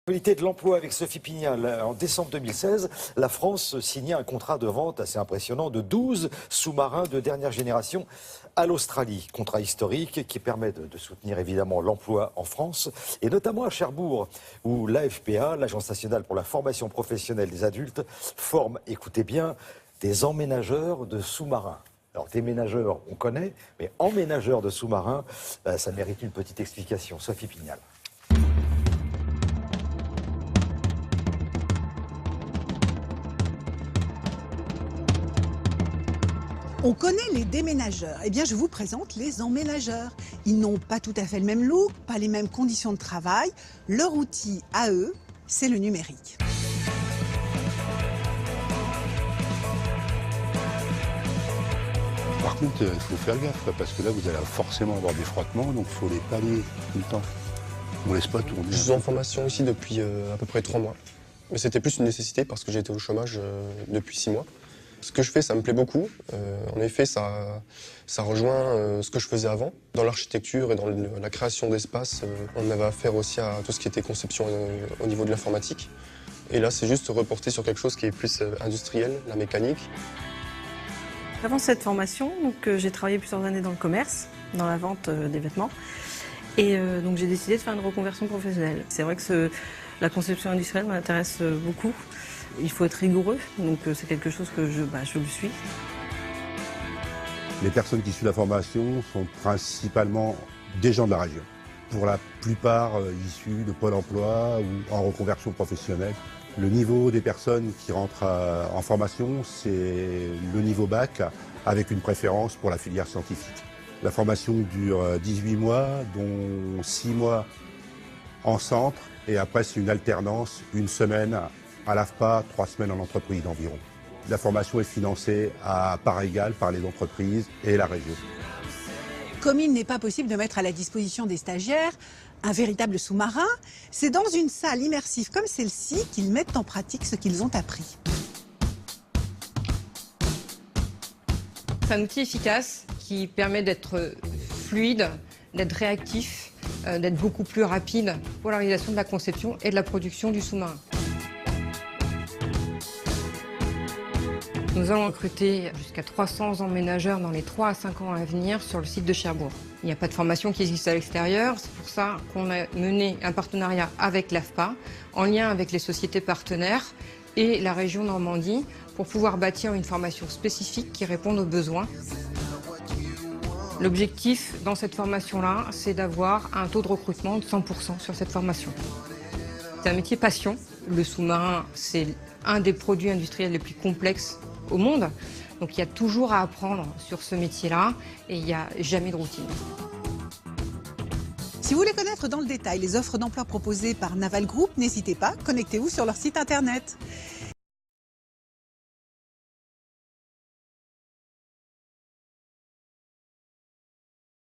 L'actualité de l'emploi avec Sophie Pignal. En décembre 2016, la France signait un contrat de vente assez impressionnant de 12 sous-marins de dernière génération à l'Australie. Contrat historique qui permet de soutenir évidemment l'emploi en France et notamment à Cherbourg où l'AFPA, l'Agence nationale pour la formation professionnelle des adultes, forme, écoutez bien, des emménageurs de sous-marins. Alors déménageurs, on connaît, mais emménageurs de sous-marins, ça mérite une petite explication. Sophie Pignal. On connaît les déménageurs. Eh bien, je vous présente les emménageurs. Ils n'ont pas tout à fait le même look, pas les mêmes conditions de travail. Leur outil à eux, c'est le numérique. Par contre, il faut faire gaffe, parce que là, vous allez forcément avoir des frottements, donc il faut les pallier tout le temps. On ne laisse pas tourner. Je suis en formation ici depuis à peu près 3 mois. Mais c'était plus une nécessité parce que j'étais au chômage depuis 6 mois. Ce que je fais, ça me plaît beaucoup. En effet, ça rejoint ce que je faisais avant. Dans l'architecture et dans la création d'espace, on avait affaire aussi à tout ce qui était conception au niveau de l'informatique. Et là, c'est juste reporté sur quelque chose qui est plus industriel, la mécanique. Avant cette formation, j'ai travaillé plusieurs années dans le commerce, dans la vente des vêtements. Et donc j'ai décidé de faire une reconversion professionnelle. C'est vrai que la conception industrielle m'intéresse beaucoup. Il faut être rigoureux, donc c'est quelque chose que je le suis. Les personnes qui suivent la formation sont principalement des gens de la région. Pour la plupart issus de Pôle emploi ou en reconversion professionnelle. Le niveau des personnes qui rentrent en formation, c'est le niveau bac avec une préférence pour la filière scientifique. La formation dure 18 mois, dont 6 mois en centre, et après c'est une alternance, une semaine à l'AFPA, 3 semaines en entreprise d'environ. La formation est financée à part égale par les entreprises et la région. Comme il n'est pas possible de mettre à la disposition des stagiaires un véritable sous-marin, c'est dans une salle immersive comme celle-ci qu'ils mettent en pratique ce qu'ils ont appris. C'est un outil efficace qui permet d'être fluide, d'être réactif, d'être beaucoup plus rapide pour la réalisation de la conception et de la production du sous-marin. Nous allons recruter jusqu'à 300 emménageurs dans les 3 à 5 ans à venir sur le site de Cherbourg. Il n'y a pas de formation qui existe à l'extérieur, c'est pour ça qu'on a mené un partenariat avec l'AFPA, en lien avec les sociétés partenaires et la région Normandie, pour pouvoir bâtir une formation spécifique qui réponde aux besoins. L'objectif dans cette formation-là, c'est d'avoir un taux de recrutement de 100% sur cette formation. C'est un métier passion. Le sous-marin, c'est un des produits industriels les plus complexes au monde. Donc il y a toujours à apprendre sur ce métier-là et il n'y a jamais de routine. Si vous voulez connaître dans le détail les offres d'emploi proposées par Naval Group, n'hésitez pas, connectez-vous sur leur site internet.